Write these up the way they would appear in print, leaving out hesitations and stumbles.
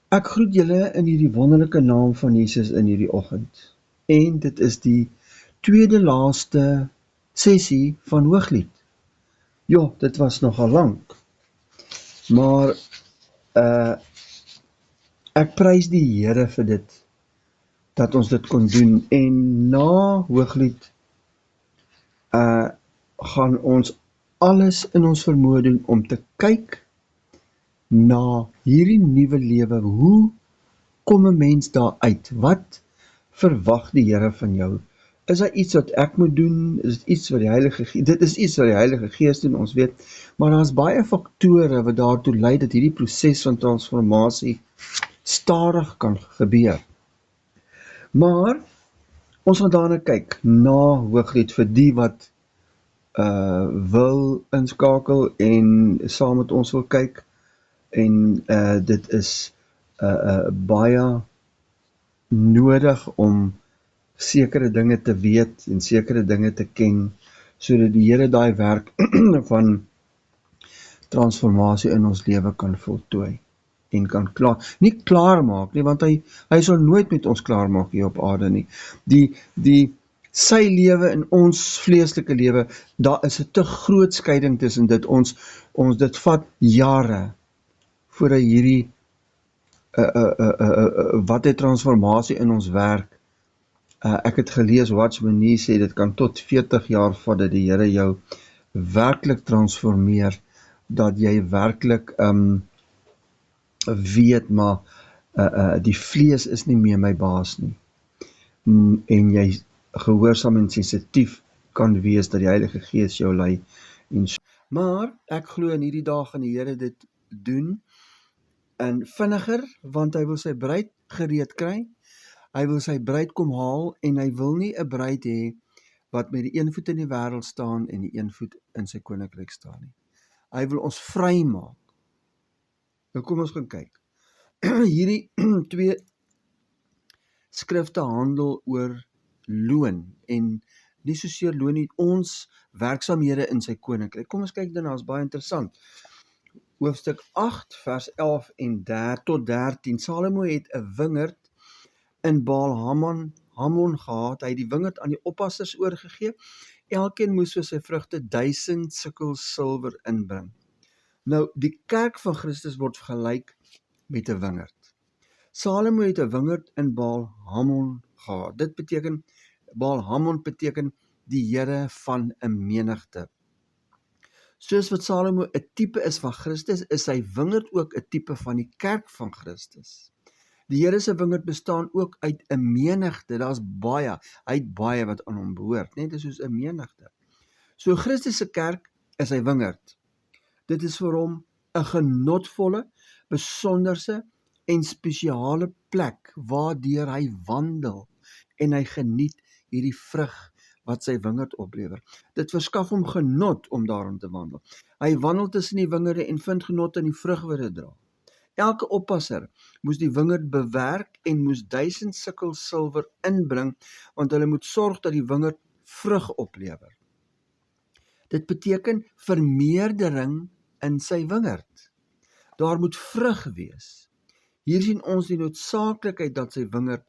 Ek groet julle in hierdie wonderlike naam van Jesus in hierdie oggend. En dit is die tweede laaste sessie van Hooglied. Ja, dit was nogal lank. Maar ek prys die Here vir dit, dat ons dit kon doen. En na Hooglied gaan ons alles in ons vermoë doen om te kyk na hierdie nuwe lewe. Hoe kom 'n mens daar uit? Wat verwag die Here van jou? Is daar iets wat ek moet doen? Is dit iets wat die Heilige Gees, dit is iets wat die Heilige Gees doen, ons weet, maar daar's baie faktore wat daartoe lei dat hierdie proses van transformasie stadig kan gebeur. Maar ons gaan daarna kyk na Hooglied vir die wat wil inskakel en saam met ons wil kyk, en dit is baie nodig om sekere dinge te weet en sekere dinge te ken, sodat die Here daai werk van transformasie in ons lewe kan voltooi en kan nie klaar maak nie, want hy sal nooit met ons klaar maak hier op aarde nie. Sy lewe en ons vleeslike lewe, daar is 'n te groot skeiding tussen dit. Ons dit vat jare voor hy hierdie wat 'n transformasie in ons werk. Ek het gelees, Watchman Nee sê, dit kan tot 40 jaar vat dat die Here jou werklik transformeer, dat jy werklik weet, maar die vlees is nie meer my baas nie. En jy gehoorsaam en sensitief kan wees dat die Heilige Gees jou lei. Maar ek glo in hierdie dag gaan die Here dit doen, en vinniger, want hy wil sy bruid gereed kry. Hy wil sy bruid kom haal, en hy wil nie 'n bruid hê wat met die een voet in die wêreld staan en die een voet in sy koninkryk staan nie. Hy wil ons vry maak. Nou kom ons gaan kyk. Hierdie twee skrifte handel oor loon, en nie soseer loon nie, ons werksaamhede in sy koninkryk. Kom ons kyk daarna, is baie interessant. Hoofstuk 8 vers 11 en tot 13. Salomo het 'n wingerd in Baal-Hamon gehad. Hy het die wingerd aan die oppassers oorgegee. Elkeen moes vir sy vrugte 1000 sikkel silwer inbring. Nou, die kerk van Christus word vergelyk met 'n wingerd. Salomo het 'n wingerd in Baal-Hamon gehad. Dit beteken, Baal-Hamon beteken die Here van 'n menigte. Soos wat Salomo 'n tipe is van Christus, is sy wingerd ook 'n tipe van die kerk van Christus. Die Here se wingerd bestaan ook uit 'n menigte. Daar's baie, hy het baie wat aan hom behoort, net soos 'n menigte. So Christus se kerk is sy wingerd. Dit is vir hom 'n genotvolle, besonderse en spesiale plek waardeur hy wandel, en hy geniet hierdie vrug wat sy wingerd oplewer. Dit verskaf hom genot om daarin te wandel. Hy wandel tussen die wingerde en vind genot in die vrug wat dit dra. Elke oppasser moes die wingerd bewerk en moes 1000 sikkel silwer inbring, want hulle moet sorg dat die wingerd vrug oplewer. Dit beteken vermeerdering in sy wingerd. Daar moet vrug wees. Hier sien ons die noodsaaklikheid dat sy wingerd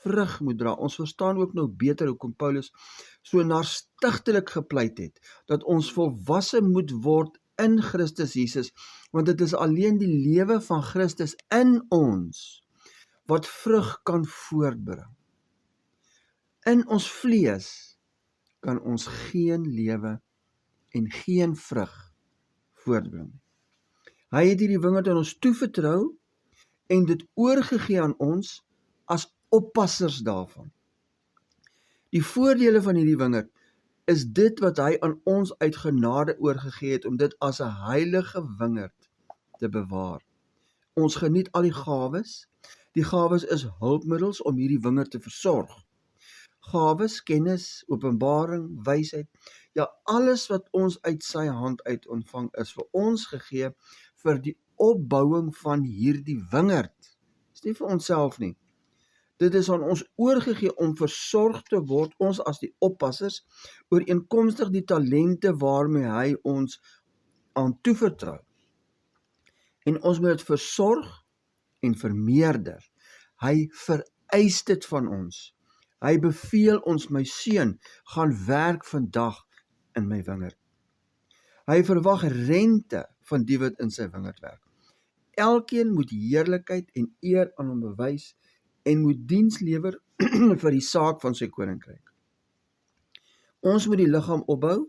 vrug moet dra. Ons verstaan ook nou beter hoekom Paulus so naastigtelik gepleit het, dat ons volwasse moet word in Christus Jesus, want dit is alleen die lewe van Christus in ons wat vrug kan voortbring. In ons vlees kan ons geen lewe en geen vrug voortbring. Hy het hierdie wingerd aan ons toevertrou en dit oorgegee aan ons as oppassers daarvan. Die voordele van hierdie wingerd is dit wat hy aan ons uit genade oorgegee het, om dit as 'n heilige wingerd te bewaar. Ons geniet al die gawes. Die gawes is hulpmiddels om hierdie wingerd te versorg. Gawes, kennis, openbaring, wysheid, ja, alles wat ons uit sy hand uit ontvang, is vir ons gegee vir die opbouing van hierdie wingerd. Dit is nie vir onsself nie. Dit is aan ons oorgegee om versorg te word, ons as die oppassers, ooreenkomstig die talente waarmee hy ons aan toevertrou. En ons moet dit versorg en vermeerder. Hy vereis dit van ons. Hy beveel ons, my seun, gaan werk vandag in my wingerd. Hy verwag rente van die wat in sy wingerd werk. Elkeen moet heerlikheid en eer aan hom bewys en moet diens lewer vir die saak van sy koninkryk. Ons moet die liggaam opbou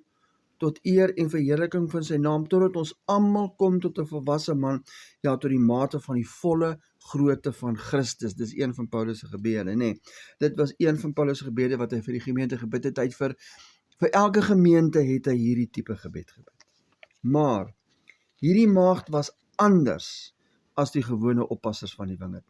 tot eer en verheerliking van sy naam, totdat ons almal kom tot 'n volwasse man, ja, tot die mate van die volle grootte van Christus. Dis een van Paulus se gebede, nee. Dit was een van Paulus se gebede wat hy vir die gemeente gebid het. Hy het vir elke gemeente het hy hierdie tipe gebed gebid. Maar hierdie maagd was anders as die gewone oppassers van die wingerd.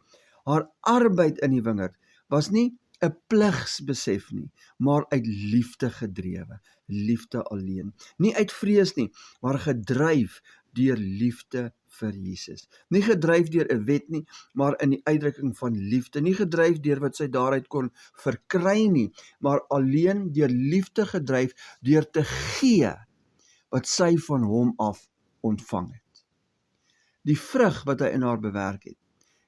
Haar arbeid in die wingerd was nie 'n pligsbesef nie, maar uit liefde gedrewe, liefde alleen. Nie uit vrees nie, maar gedryf deur liefde vir Jesus. Nie gedryf deur 'n wet nie, maar in die uitdrukking van liefde. Nie gedryf deur wat sy daaruit kon verkry nie, maar alleen deur liefde gedryf, deur te gee wat sy van hom af ontvang het. Die vrug wat hy in haar bewerk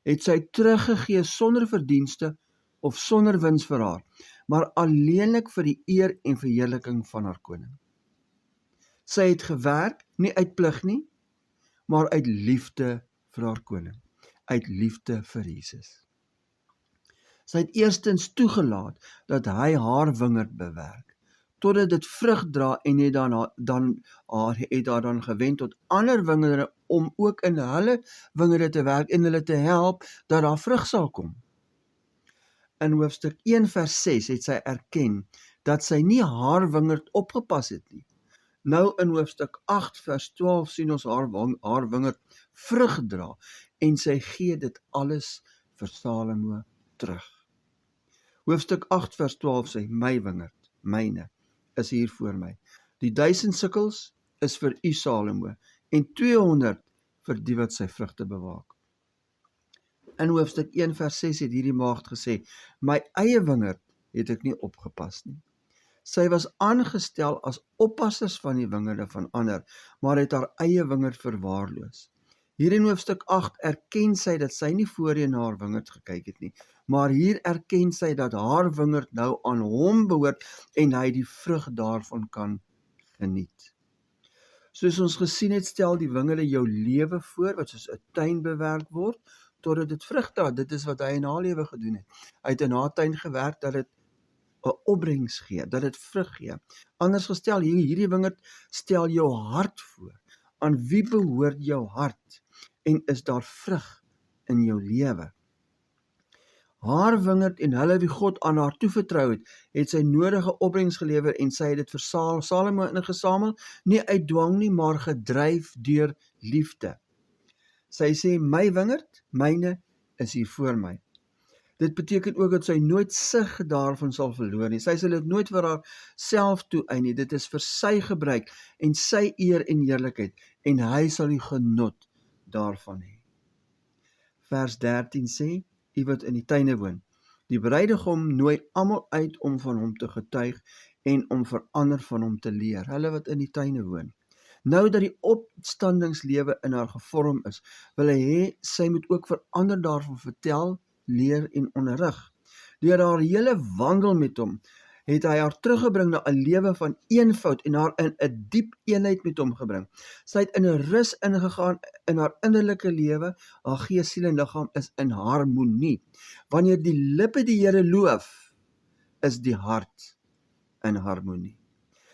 het sy teruggegee sonder verdienste of sonder wins vir haar, maar alleenlik vir die eer en verheerliking van haar koning. Sy het gewerk, nie uit plig nie, maar uit liefde vir haar koning, uit liefde vir Jesus. Sy het eerstens toegelaat dat hy haar wingerd bewerk, totdat dit vrug dra en het haar dan gewend tot ander wingerde om ook in hulle wingerde te werk en hulle te help dat daar vrug sal kom. In hoofstuk 1 vers 6 het sy erken dat sy nie haar wingerd opgepas het nie. Nou in hoofstuk 8 vers 12 sien ons haar wingerd vrug dra en sy gee dit alles vir Salomo terug. Hoofstuk 8 vers 12 sê, my wingerd, myne, is hier voor my. Die 1000 sikkels is vir u Salomo en 200 vir die wat sy vrugte bewaak. In hoofstuk 1 vers 6 het hierdie maagd gesê, my eie wingerd het ek nie opgepas nie. Sy was aangestel as oppassers van die wingerde van ander, maar het haar eie wingerd verwaarloos. Hier in hoofstuk 8 erken sy dat sy nie voorheen na haar wingerd gekyk het nie, maar hier erken sy dat haar wingerd nou aan hom behoort en hy die vrug daarvan kan geniet. Soos ons gesien het, stel die wingerde jou lewe voor, wat soos 'n tuin bewerk word, totdat dit vrug dra. Dit is wat hy in haar lewe gedoen het. Hy het in haar tuin gewerk dat dit 'n opbrengs gee, dat dit vrug gee. Anders gestel, hierdie wingerd stel jou hart voor. Aan wie behoort jou hart? En is daar vrug in jou lewe? Haar wingerd en hulle wie God aan haar toevertrou het sy nodige opbrengs gelewer en sy het dit vir Salomo ingesamel, nie uit dwang nie, maar gedryf deur liefde. Sy sê, my wingerd, myne, is hier voor my. Dit beteken ook dat sy nooit sig daarvan sal verloor nie. Sy sal dit nooit vir haar self toeëien nie. Dit is vir sy gebruik en sy eer en heerlikheid en hy sal die genot daarvan hê. Vers 13 sê, u wat in die tuine woon, die bruidegom nooi almal uit om van hom te getuig en om vir ander van hom te leer, hulle wat in die tuine woon. Nou dat die opstandingslewe in haar gevorm is, wil hy hê, sy moet ook vir ander daarvan vertel, leer en onderrig. Deur haar hele wandel met hom, het hy haar teruggebring na 'n lewe van eenvoud en haar in 'n diep eenheid met hom gebring. Sy het in 'n rus ingegaan in haar innerlike lewe, haar gees, siel en liggaam is in harmonie. Wanneer die lippe die Here loof, is die hart in harmonie.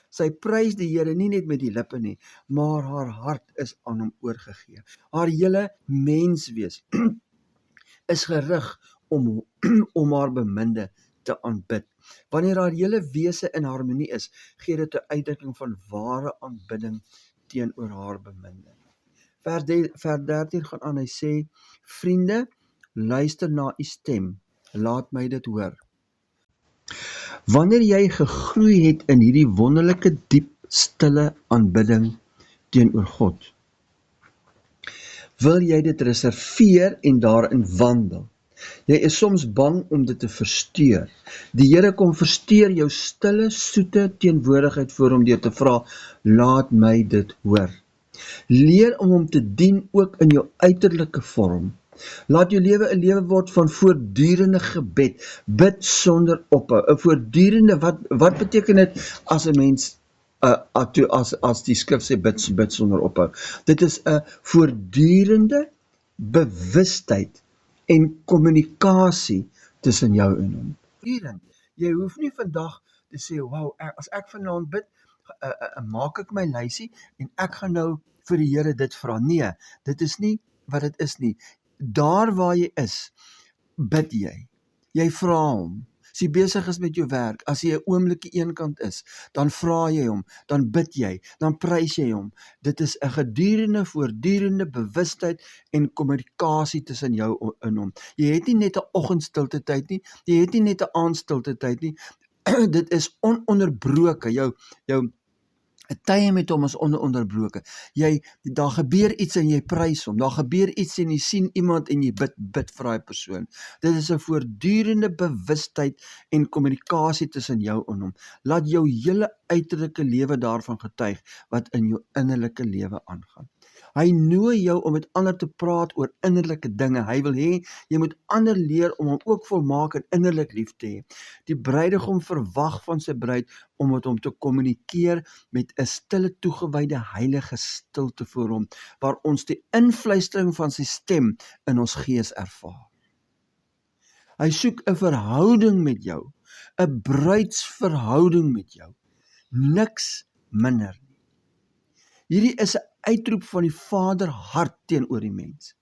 Sy prys die Here nie net met die lippe nie, maar haar hart is aan hom oorgegee. Haar hele menswees is gerig om haar beminde te aanbid. Wanneer haar hele wese in harmonie is, gee dit 'n uitdrukking van ware aanbidding teenoor haar beminde. Vers 13 gaan aan, hy sê, vriende, luister na u stem, laat my dit hoor. Wanneer jy gegroei het in hierdie wonderlike, diep, stille aanbidding teenoor God, wil jy dit reserveer en daarin wandel. Jy is soms bang om dit te versteur. Die Here kom versteur jou stille, soete teenwoordigheid voor hom deur te vra, laat my dit hoor. Leer om hom te dien ook in jou uiterlike vorm, Laat jou lewe 'n lewe word van voortdurende gebed. Bid sonder ophou. 'n Voortdurende, wat beteken dit as 'n mens as die skrif sê bid sonder ophou? Dit is 'n voortdurende bewustheid en kommunikasie tussen jou en hom. Jy hoef nie vandag te sê, wow, as ek vanaand bid, maak ek my lysie en ek gaan nou vir die Here dit vra. Nee, dit is nie wat dit is nie. Daar waar jy is, bid jy. Jy vra hom. As jy besig is met jou werk, as jy 'n oombliekie eenkant is, dan vra jy hom, dan bid jy, dan prys jy hom. Dit is 'n gedurende, voortdurende bewustheid en kommunikasie tussen jou en hom. Jy het nie net 'n oggendstilte tyd nie, jy het nie net 'n aandstilte tyd nie. Dit is ononderbroke. Jou tye met hom is ononderbroke. Daar gebeur iets en jy prys hom. Daar gebeur iets en jy sien iemand en jy bid vir daai persoon. Dit is 'n voortdurende bewustheid en kommunikasie tussen jou en hom. Laat jou hele uiterlike lewe daarvan getuig wat in jou innerlike lewe aangaan. Hy nooi jou om met ander te praat oor innerlike dinge. Hy wil hê jy moet ander leer om hom ook volmaak en innerlik lief te hê. Die bruidegom verwag van sy bruid om met hom te kommunikeer met 'n stille, toegewyde, heilige stilte voor hom, waar ons die invluistering van sy stem in ons gees ervaar. Hy soek 'n verhouding met jou, 'n bruidsverhouding met jou, niks minder nie. Hierdie is 'n uitroep van die Vader hart teenoor die mens.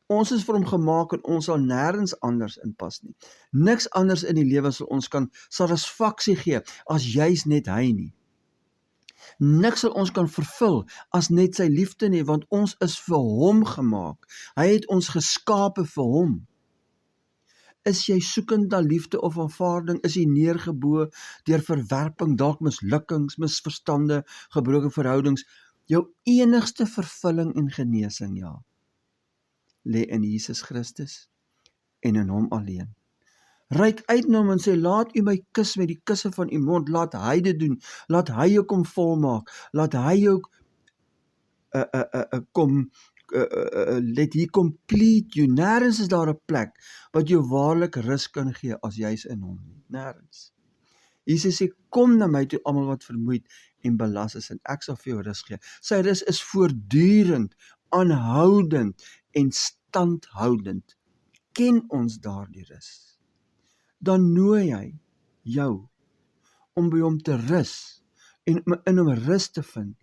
Ons is vir hom gemaak en ons sal nêrens anders inpas nie. Niks anders in die lewe sal ons kan satisfaksie gee as juis net hy nie. Niks sal ons kan vervul as net sy liefde nie, want ons is vir hom gemaak. Hy het ons geskape vir hom. Is jy soekend na liefde of aanvaarding? Is jy neergebo deur verwerping, dalk mislukkings, misverstande, gebroke verhoudings? Jou enigste vervulling en genesing, ja, lê in Jesus Christus en in hom alleen. Reik uit na hom en sê, laat u my kus met die kusse van u mond, laat hy dit doen, laat hy jou kom volmaak, laat hy jou let hy complete you. Nêrens is daar 'n plek wat jou waarlik rus kan gee as jy's in hom nie. Nêrens. Jesus sê, kom na my toe almal wat vermoeid en belas is en ek sal vir jou rus gee. Sy rus is voortdurend, aanhoudend en standhoudend. Ken ons daardie rus? Dan nooi hy jou om by hom te rus en in hom rus te vind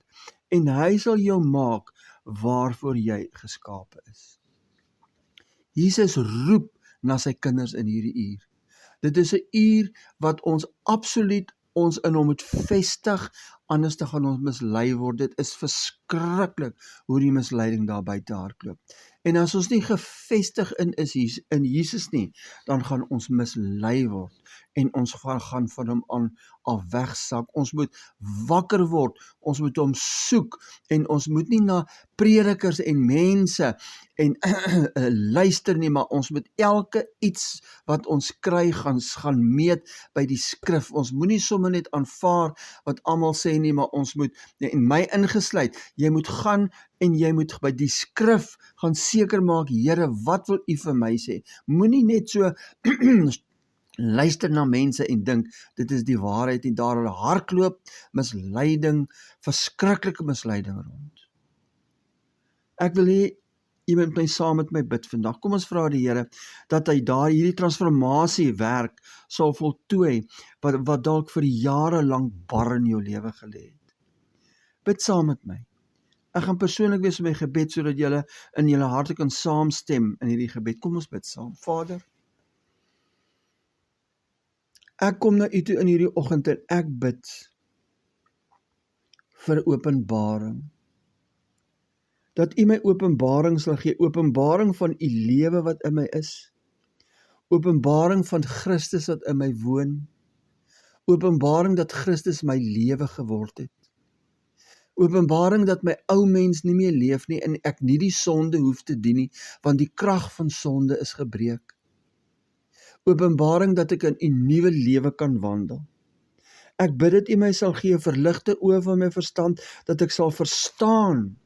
en hy sal jou maak waarvoor jy geskape is. Jesus roep na sy kinders in hierdie uur. Dit is 'n uur wat ons absoluut ons in hom moet vestig, anders te gaan ons mislei word. Dit is verskriklik hoe die misleiding daar buite hardloop. En as ons nie gevestig is in Jesus nie, dan gaan ons mislei word en ons gaan van hom af wegsak. Ons moet wakker word, ons moet hom soek en ons moet nie na predikers en mense en luister nie, maar ons moet elke iets wat ons kry gaan meet by die skrif. Ons moenie sommer net aanvaar wat almal sê nie, maar ons moet, en my ingesluit, jy moet gaan en jy moet by die skrif gaan seker maak, Here, wat wil u vir my sê? Moenie net so luister na mense en dink, dit is die waarheid en daar hardloop misleiding, verskriklike misleiding rond. Ek wil hê jy moet saam met my bid vandag. Kom ons vra die Here dat hy daar hierdie transformasie werk sal voltooi wat dalk vir jare lank bar in jou lewe gelê het. Bid saam met my. Ek gaan persoonlik wees met my gebed sodat julle in julle harte kan saamstem in hierdie gebed. Kom ons bid saam. Vader, ek kom na u toe in hierdie oggend en ek bid vir openbaring. Dat u my openbaring sal gee, openbaring van u lewe wat in my is, openbaring van Christus wat in my woon, openbaring dat Christus my lewe geword het, openbaring dat my ou mens nie meer leef nie en ek nie die sonde hoef te dien nie, want die krag van sonde is gebreek. Openbaring dat ek in u nuwe lewe kan wandel. Ek bid dat u my sal gee verligte oë van my verstand, dat ek sal verstaan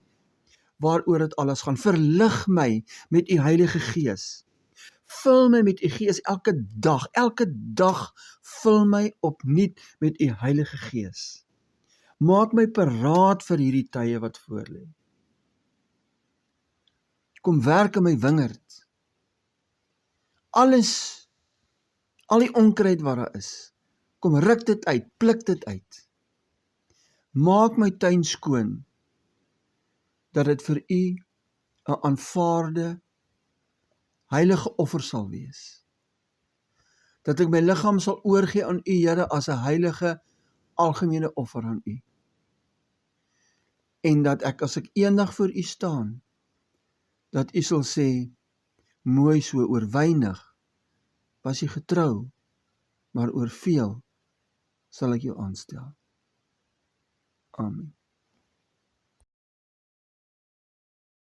waaroor dit alles gaan. Verlig my met u Heilige Gees. Vul my met u Gees elke dag vul my opnuut met u Heilige Gees. Maak my paraat vir hierdie tye wat voorlê. Kom werk in my wingerd. Al die onkruid wat daar is, kom ruk dit uit, pluk dit uit. Maak my tuin skoon, dat dit vir u 'n aanvaarde, heilige offer sal wees. Dat ek my liggaam sal oorgee aan u, Here, as 'n heilige, algemene offer aan u. En dat ek, as ek eendag voor u staan, dat u sal sê, mooi so, oor weinig was u getrou, maar oor veel sal ek jou aanstel. Amen.